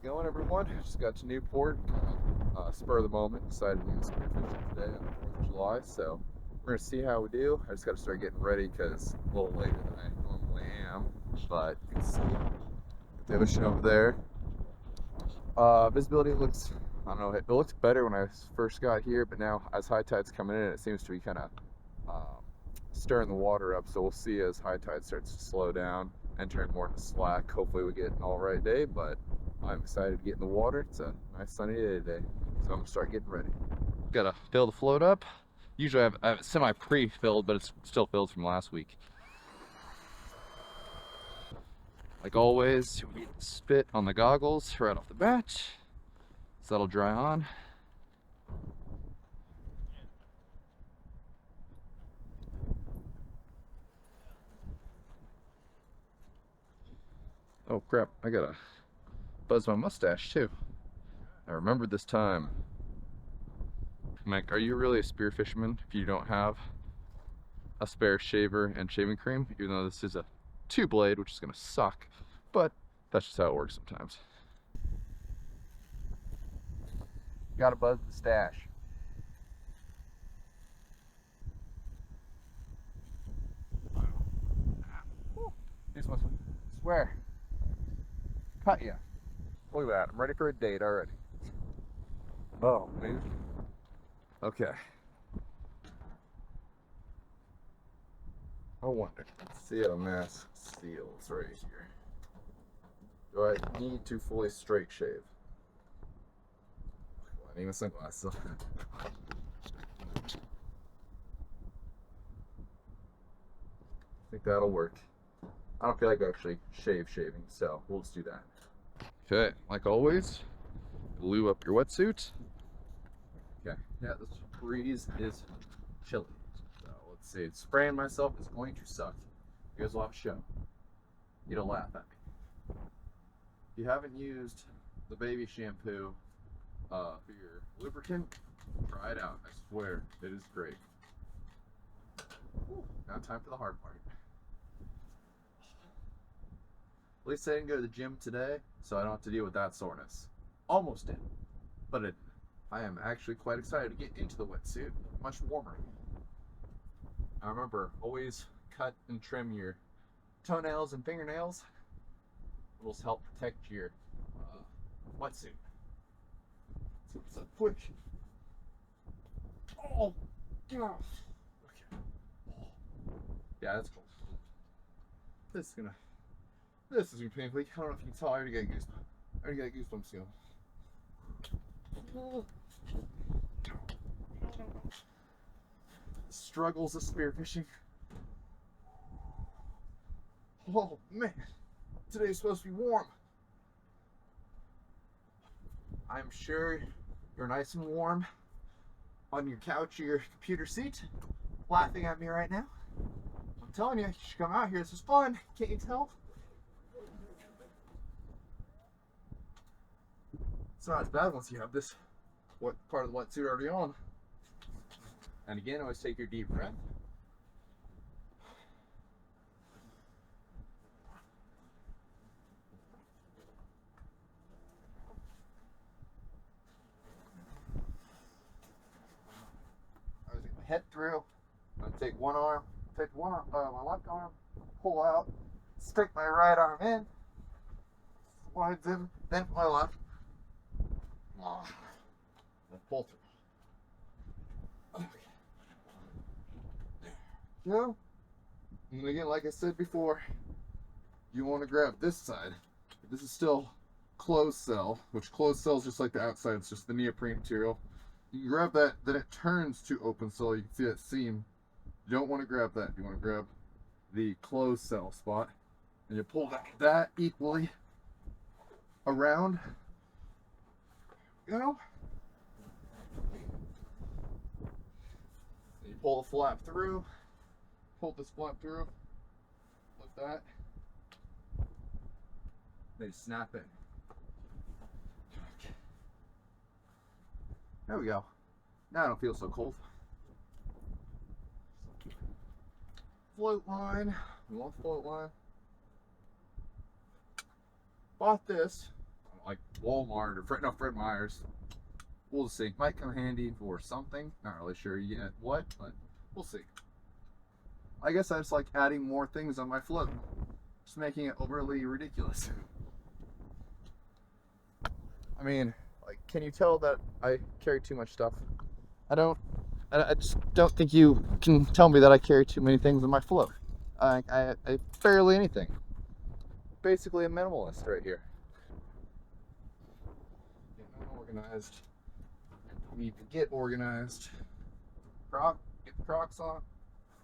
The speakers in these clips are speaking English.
going, everyone? Just got to Newport. Spur of the moment, decided to do spearfishing today on the 4th of July. So we're gonna see how we do. I just got to start getting ready because a little later than I normally am. But you can see the ocean over there. Visibility looks, I don't know, it looked better when I first got here, but now as high tide's coming in, it seems to be kind of stirring the water up. So we'll see as high tide starts to slow down and turn more into slack. Hopefully we get an all right day, but I'm excited to get in the water. It's a nice sunny day today, so I'm gonna start getting ready. Gotta fill the float up. Usually I have it semi pre-filled, but it's still filled from last week. Like always, we spit on the goggles right off the bat, so that'll dry on. Oh crap, I gotta buzz my mustache too. I remembered this time. Mike, are you really a spear fisherman if you don't have a spare shaver and shaving cream? Even though this is a 2-blade, which is gonna suck, but that's just how it works sometimes. Gotta buzz the stash. This one, swear, cut ya. Look at that, I'm ready for a date already. Oh, man. Okay. I wonder. See a mass seals right here. Do I need to fully straight shave? I need my sunglasses on. I think that'll work. I don't feel like actually shaving, so we'll just do that. Okay, like always, glue up your wetsuit. Okay, yeah, this breeze is chilly. So let's see, spraying myself is going to suck. You guys will have a show. You don't laugh at me. If you haven't used the baby shampoo for your lubricant, try it out. I swear, it is great. Now time for the hard part. At least I didn't go to the gym today, so I don't have to deal with that soreness. Almost did, but I am actually quite excited to get into the wetsuit. Much warmer. I remember, always cut and trim your toenails and fingernails. It will help protect your wetsuit. So it's a quick. Oh, gosh. Okay. Yeah, that's cool. This is gonna be painful. I don't know if you can tell. I already got goosebumps going. Struggles of spearfishing. Oh man, today's supposed to be warm. I'm sure you're nice and warm on your couch or your computer seat, laughing at me right now. I'm telling you should come out here. This is fun. Can't you tell? It's not as bad once you have this part of the wetsuit already on. And again, always take your deep breath. I was gonna head through. I'm gonna take my left arm, pull out, stick my right arm in, slides in, then my left. And pull through. Okay. There. And again, like I said before, you want to grab this side. This is still closed cell, which closed cell is just like the outside, it's just the neoprene material. You can grab that, then it turns to open cell. You can see that seam. You don't want to grab that. You want to grab the closed cell spot, and you pull that equally around. Go. And you pull the flap through. Pull this flap through. Like that. They snap in. There we go. Now I don't feel so cold. Float line. We want float line. Bought this like Walmart or Fred Meyer's. We'll see. Might come handy for something. Not really sure yet what, but we'll see. I guess I just like adding more things on my float. Just making it overly ridiculous. I mean, like, can you tell that I carry too much stuff? I just don't think you can tell me that I carry too many things on my float. I barely anything. Basically a minimalist right here. Getting unorganized. Need to get organized. Get the Crocs on.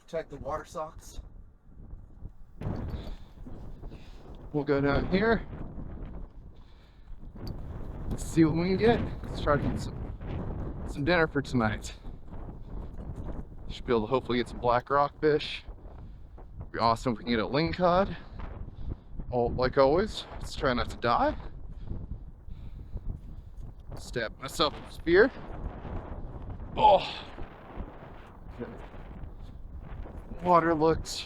Protect the water socks. We'll go down here. Let's see what we can get. Let's try to get some dinner for tonight. Should be able to hopefully get some black rockfish. Be awesome if we can get a lingcod. Like always, let's try not to die. Stab myself with a spear. Oh! Okay. Water looks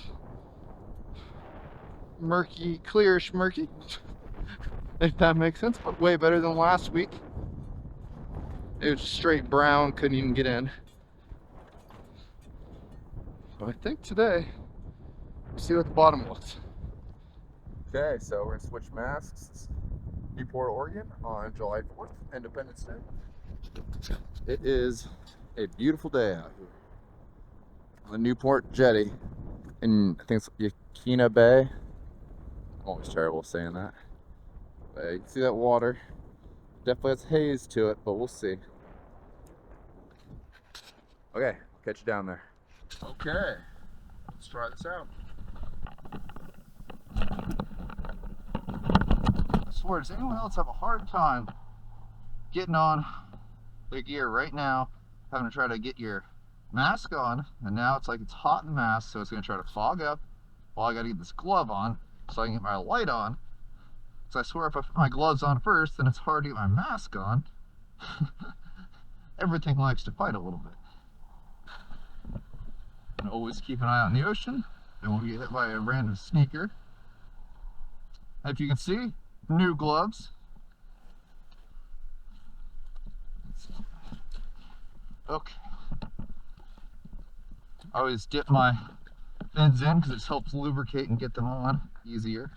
murky, clearish murky. If that makes sense, but way better than last week. It was straight brown, couldn't even get in. So I think today, we'll see what the bottom looks. Okay, so we're gonna switch masks. It's Newport, Oregon on July 4th, Independence Day. It is a beautiful day out here on the Newport Jetty in, I think it's Yaquina Bay. I'm always terrible saying that. But you can see that water. Definitely has haze to it, but we'll see. Okay, catch you down there. Okay, let's try this out. I swear, does anyone else have a hard time getting on their gear right now, having to try to get your mask on, and now it's like it's hot in the mask, so it's going to try to fog up while I got to get this glove on so I can get my light on. So I swear if I put my gloves on first, then it's hard to get my mask on. Everything likes to fight a little bit. And always keep an eye out in the ocean. Don't want to get hit by a random sneaker. If you can see, new gloves. Okay. I always dip my fins in because it helps lubricate and get them on easier.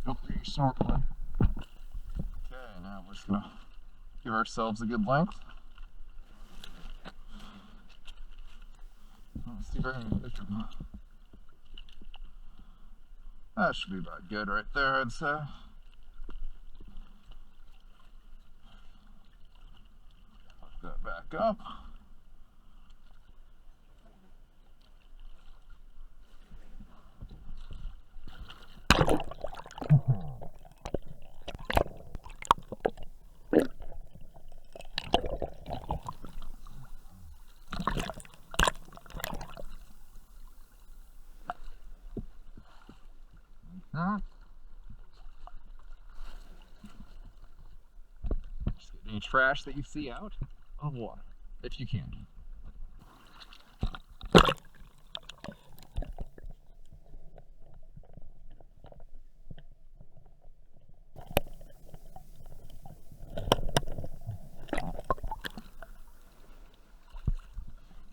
Don't forget your snorkeling. Okay, now we're just gonna give ourselves a good length. Let's see if I can fish them. That should be about good right there, I'd say. Put that back up. Just get any trash that you see out of water, if you can.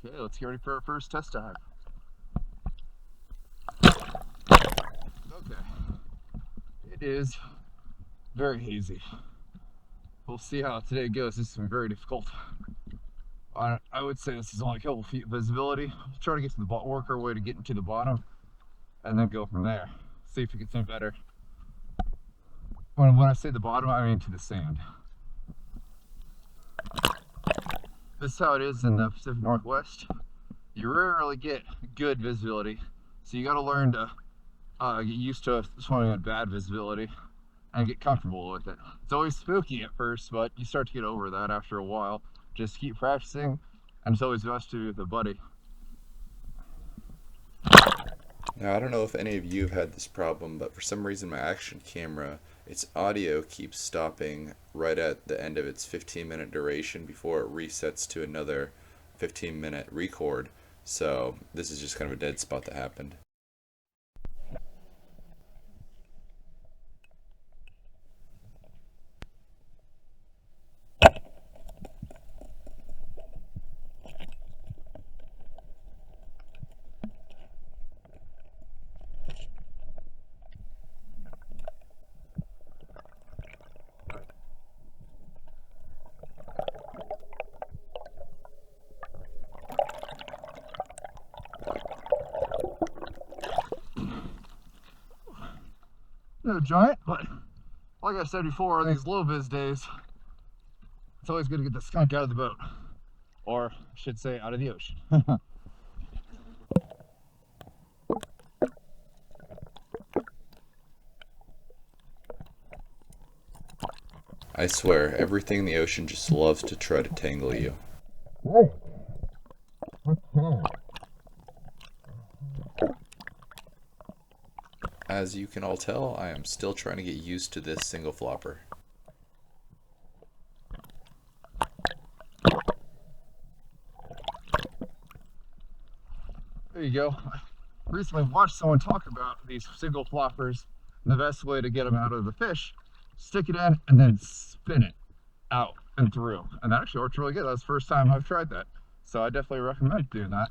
Okay, let's get ready for our first test dive. Okay. It is very hazy. We'll see how today goes. This is very difficult. I would say this is only a couple feet visibility. We'll try to get to the bottom, work our way to getting to the bottom, and then go from there. See if we can swim better. When I say the bottom, I mean to the sand. This is how it is in the Pacific Northwest. You rarely get good visibility, so you got to learn to get used to swimming at bad visibility and get comfortable with it. It's always spooky at first, but you start to get over that after a while. Just keep practicing, and it's always best to do with a buddy. Now, I don't know if any of you have had this problem, but for some reason my action camera its audio keeps stopping right at the end of its 15-minute duration before it resets to another 15-minute record. So this is just kind of a dead spot that happened. No giant, but like I said before, on these low vis days, it's always good to get the skunk out of the boat, or I should say out of the ocean. I swear, everything in the ocean just loves to try to tangle you. As you can all tell, I am still trying to get used to this single flopper. There you go. I recently watched someone talk about these single floppers, and the best way to get them out of the fish, stick it in and then spin it out and through. And that actually works really good. That's the first time I've tried that. So I definitely recommend doing that.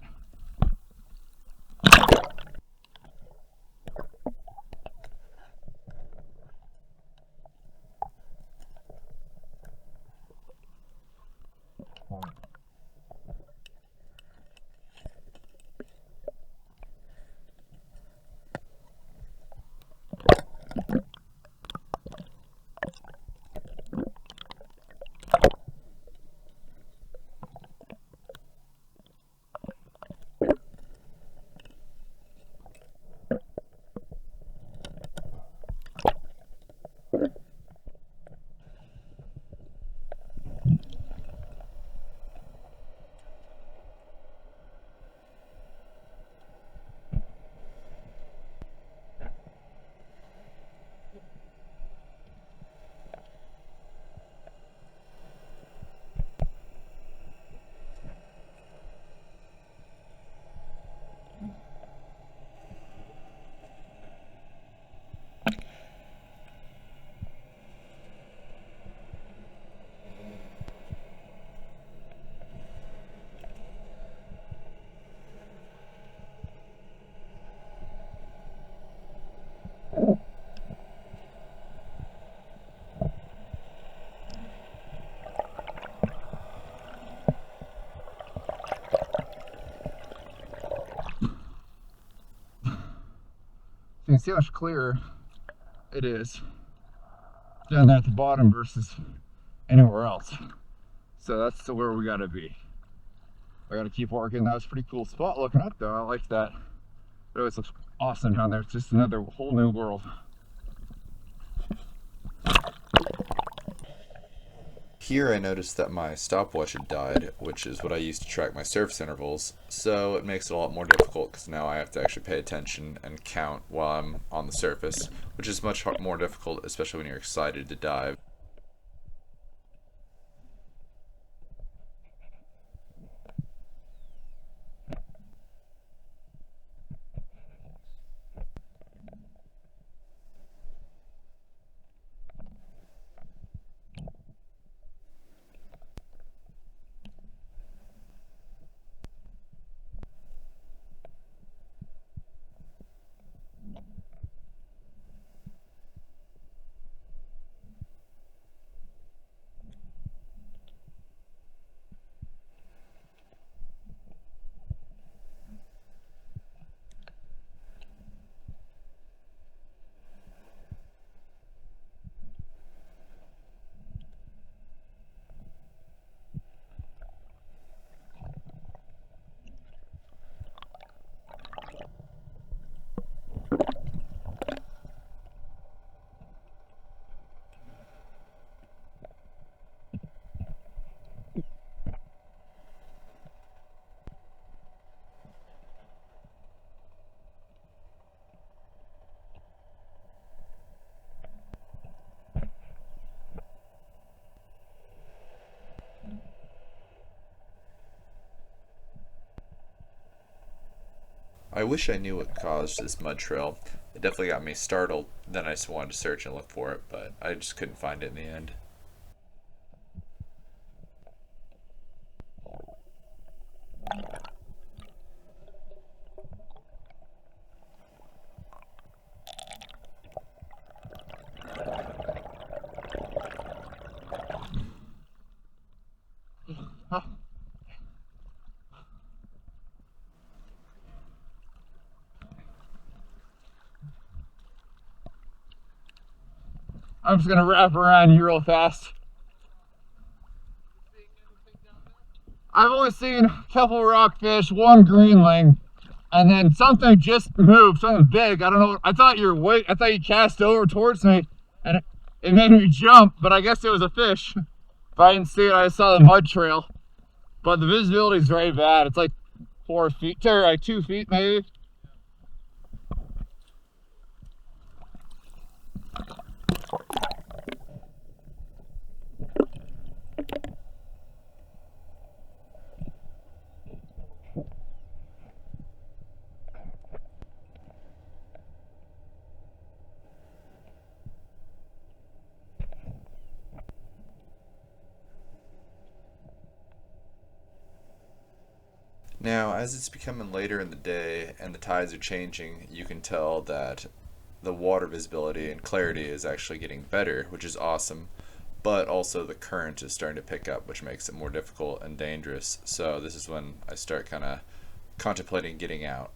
You can see how much clearer it is down there at the bottom versus anywhere else. So that's where we gotta be. I gotta keep working. That was a pretty cool spot looking up though. I like that. It always looks awesome down there. It's just another whole new world. Here I noticed that my stopwatch had died, which is what I use to track my surface intervals, so it makes it a lot more difficult because now I have to actually pay attention and count while I'm on the surface, which is much more difficult, especially when you're excited to dive. I wish I knew what caused this mud trail. It definitely got me startled. Then I just wanted to search and look for it, but I just couldn't find it in the end. I'm just gonna wrap around you real fast. I've only seen a couple rockfish, one greenling, and then something just moved, something big. I don't know. I thought you cast over towards me, and it made me jump. But I guess it was a fish. If I didn't see it, I saw the mud trail. But the visibility is very bad. It's like 4 feet, or like 2 feet maybe. Now, as it's becoming later in the day and the tides are changing, you can tell that the water visibility and clarity is actually getting better, which is awesome. But also the current is starting to pick up, which makes it more difficult and dangerous. So this is when I start kind of contemplating getting out.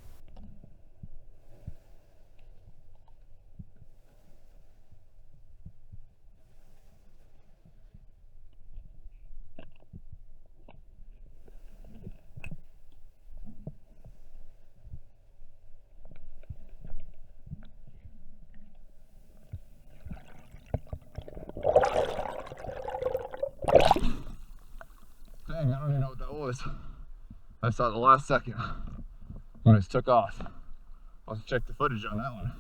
Dang, I don't even know what that was. I saw it the last second when it took off. I'll have to check the footage on that one.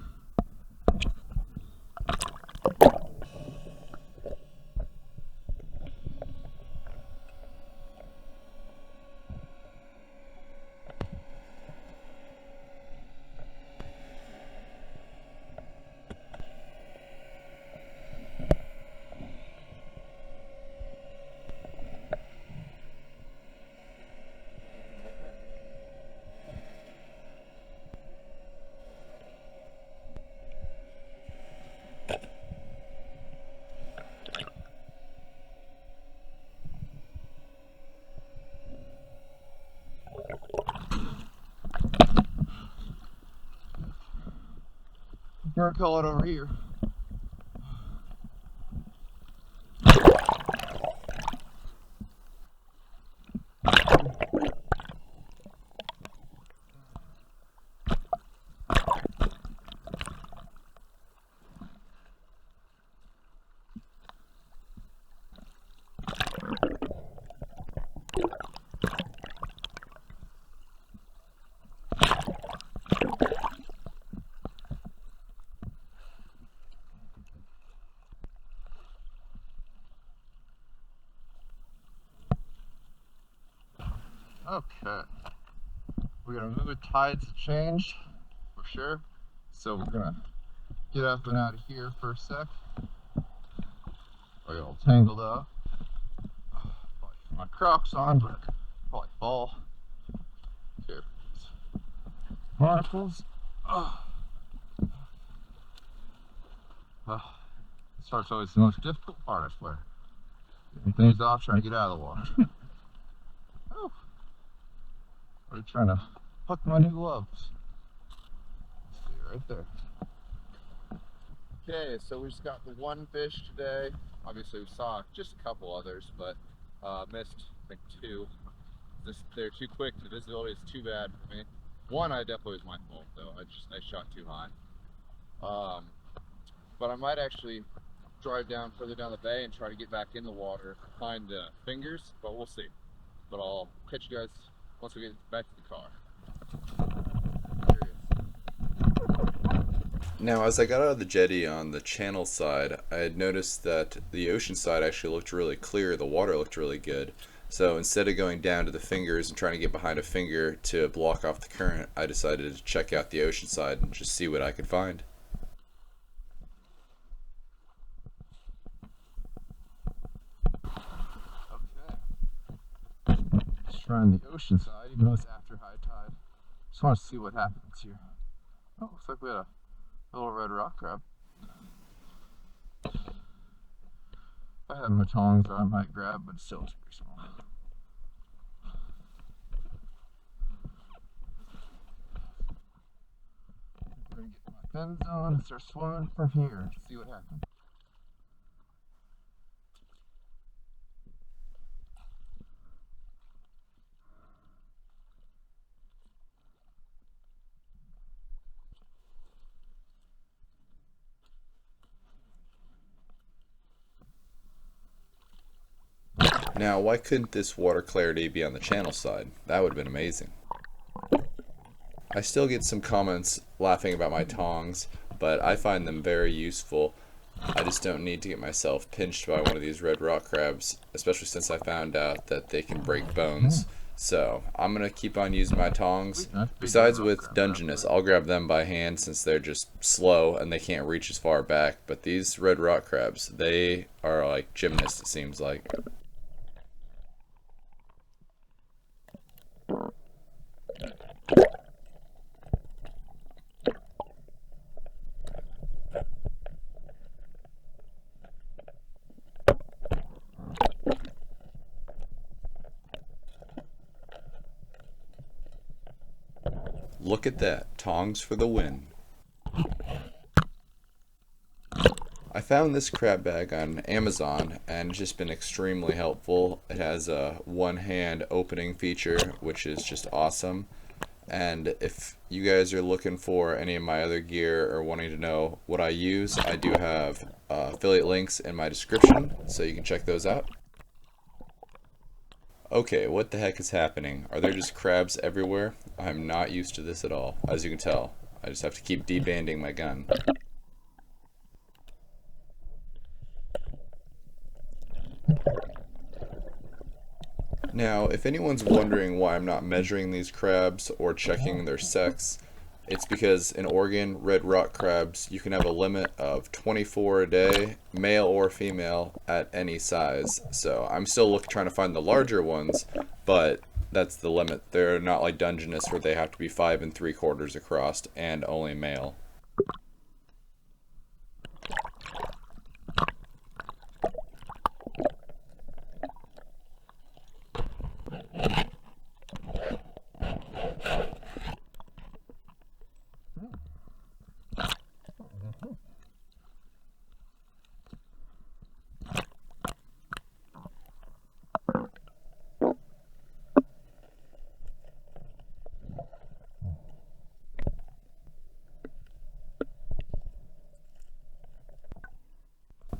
We're gonna call it over here. Okay, we're gonna move. The tides have changed for sure, so we're gonna get up and out of here for a sec. I got all tangled up. Probably put my Crocs on, but probably fall. Here, barnacles. This part's always the most difficult part, I swear. Getting things off, trying to get out of the water. Oh. I'm trying to hook my new gloves. See, right there. Okay, so we just got the one fish today. Obviously, we saw just a couple others, but missed, I think, 2. They're too quick. The visibility is too bad for me. One, I definitely was my fault, though. I shot too high. But I might actually drive down further down the bay and try to get back in the water, find the fingers, but we'll see. But I'll catch you guys once we get back to the car. Now, as I got out of the jetty on the channel side, I had noticed that the ocean side actually looked really clear. The water looked really good. So instead of going down to the fingers and trying to get behind a finger to block off the current, I decided to check out the ocean side and just see what I could find. Okay. Just trying the ocean side, even though it's after high tide. Just want to see what happens here. Oh, looks like we had a little red rock crab. If I had my tongs, I might grab, but still it's pretty small. I'm gonna get my fins on and start swimming from here. See what happens. Now, why couldn't this water clarity be on the channel side? That would have been amazing. I still get some comments laughing about my tongs, but I find them very useful. I just don't need to get myself pinched by one of these red rock crabs, especially since I found out that they can break bones. So I'm going to keep on using my tongs. Besides with Dungeness, I'll grab them by hand since they're just slow and they can't reach as far back. But these red rock crabs, they are like gymnasts, it seems like. Look at that, tongs for the win. I found this crab bag on Amazon and it's just been extremely helpful. It has a one-hand opening feature, which is just awesome. And if you guys are looking for any of my other gear or wanting to know what I use, I do have affiliate links in my description, so you can check those out. Okay, what the heck is happening? Are there just crabs everywhere? I'm not used to this at all. As you can tell, I just have to keep debanding my gun. Now, if anyone's wondering why I'm not measuring these crabs or checking their sex, it's because in Oregon, red rock crabs, you can have a limit of 24 a day, male or female, at any size. So I'm still trying to find the larger ones, but that's the limit. They're not like Dungeness where they have to be 5 3/4 across and only male.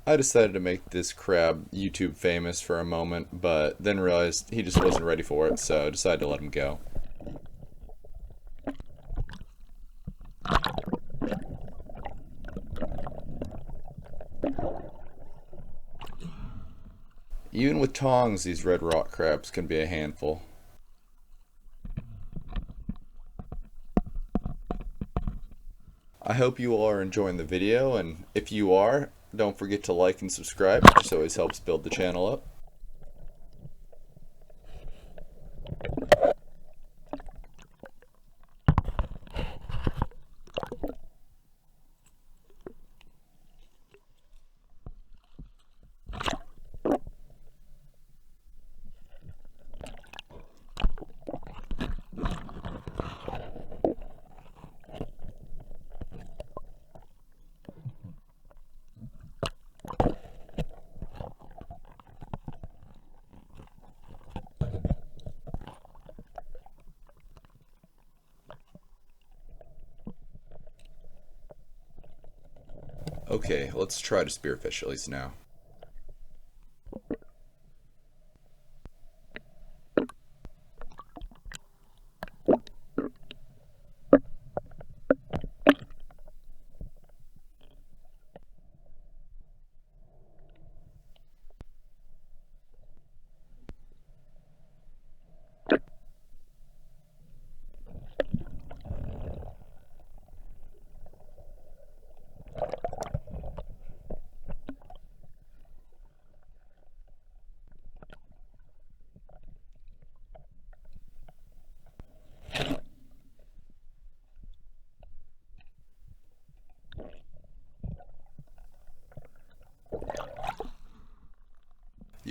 I decided to make this crab YouTube famous for a moment, but then realized he just wasn't ready for it, so I decided to let him go. Even with tongs, these red rock crabs can be a handful. I hope you all are enjoying the video, and if you are, don't forget to like and subscribe. This always helps build the channel up. Okay, let's try to spearfish at least now.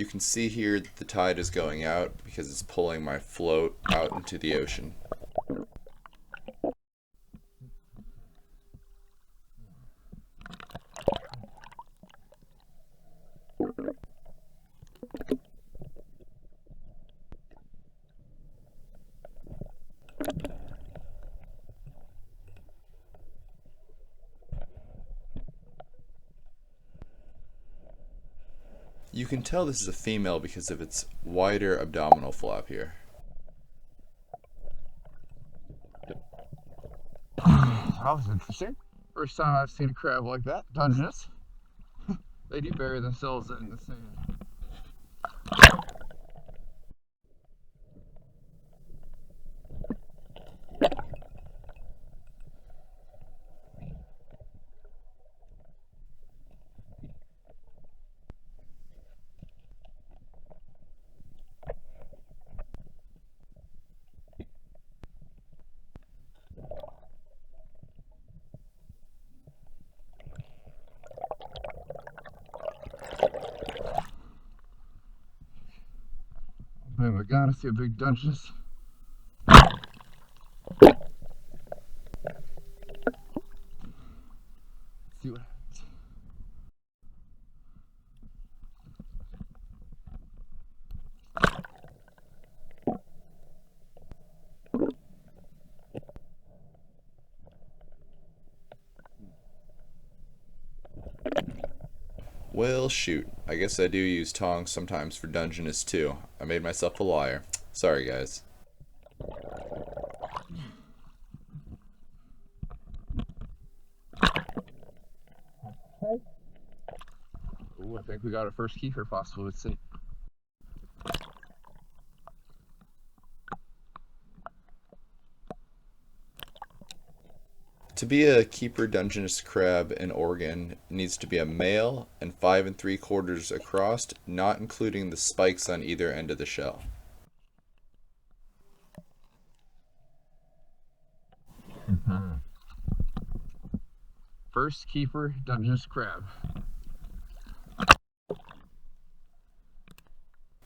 can see here that the tide is going out because it's pulling my float out into the ocean. You can tell this is a female because of its wider abdominal flap here. That was interesting. First time I've seen a crab like that. Dungeness. They do bury themselves in the sand. Oh my god, I see a big Dungeness. See what happens. Well, shoot. I guess I do use tongs sometimes for Dungeness too. I made myself a liar. Sorry, guys. Ooh, I think we got our first keeper possible. Let's see. To be a keeper Dungeness crab in Oregon, it needs to be a male and 5 3/4 across, not including the spikes on either end of the shell. First keeper Dungeness crab.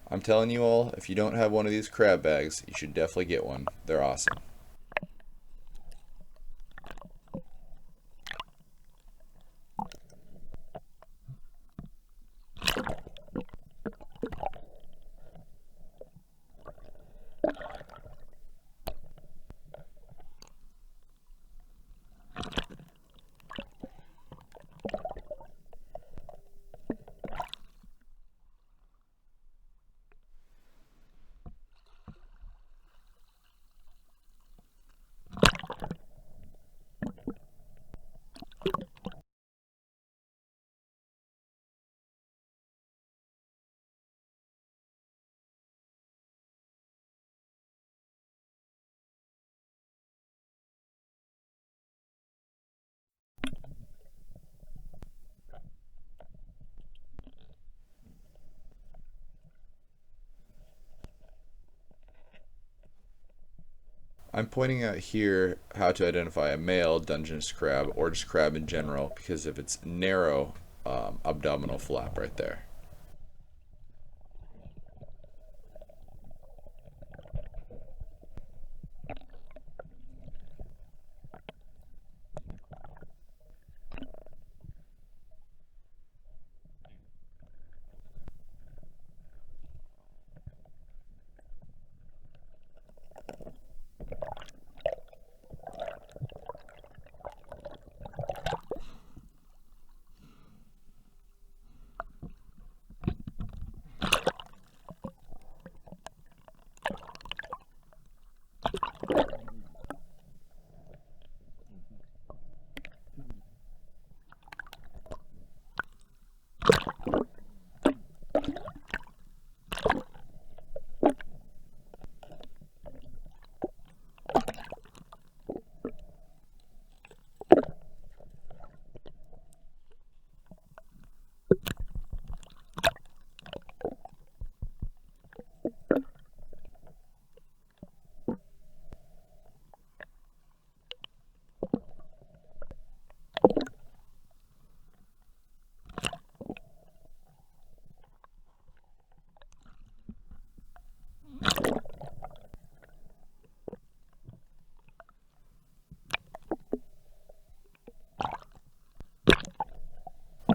I'm telling you all, if you don't have one of these crab bags, you should definitely get one. They're awesome. I'm pointing out here how to identify a male Dungeness crab or just crab in general because of its narrow abdominal flap right there.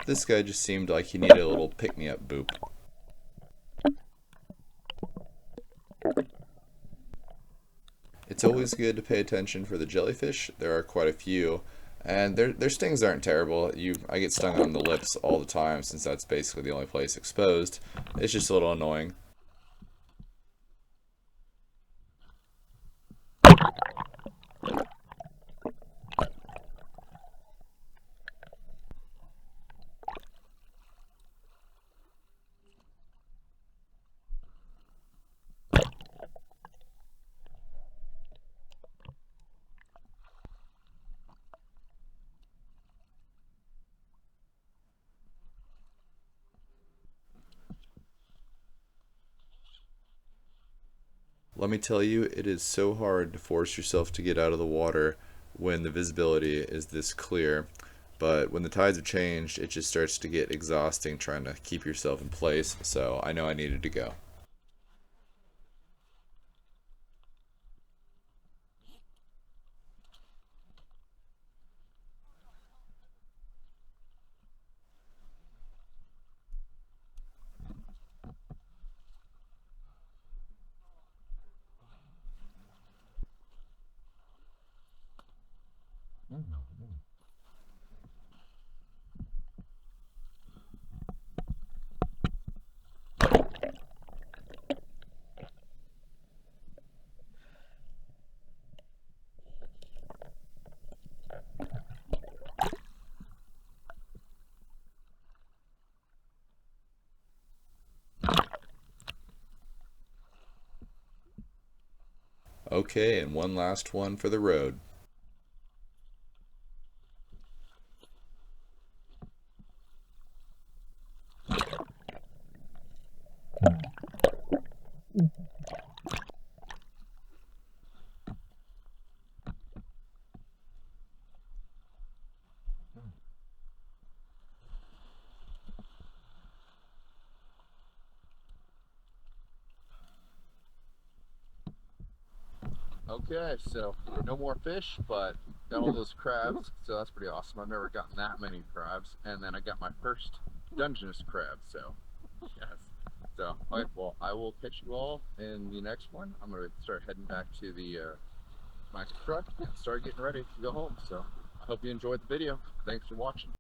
This guy just seemed like he needed a little pick-me-up boop. It's always good to pay attention for the jellyfish. There are quite a few, and their stings aren't terrible. I get stung on the lips all the time since that's basically the only place exposed. It's just a little annoying. Let me tell you, it is so hard to force yourself to get out of the water when the visibility is this clear. But when the tides have changed, it just starts to get exhausting trying to keep yourself in place. So I know I needed to go. Okay, and one last one for the road. Okay, so no more fish, but got all those crabs, so that's pretty awesome. I've never gotten that many crabs, and then I got my first Dungeness crab, so yes. So, alright, well, I will catch you all in the next one. I'm going to start heading back to the my truck and start getting ready to go home, so I hope you enjoyed the video. Thanks for watching.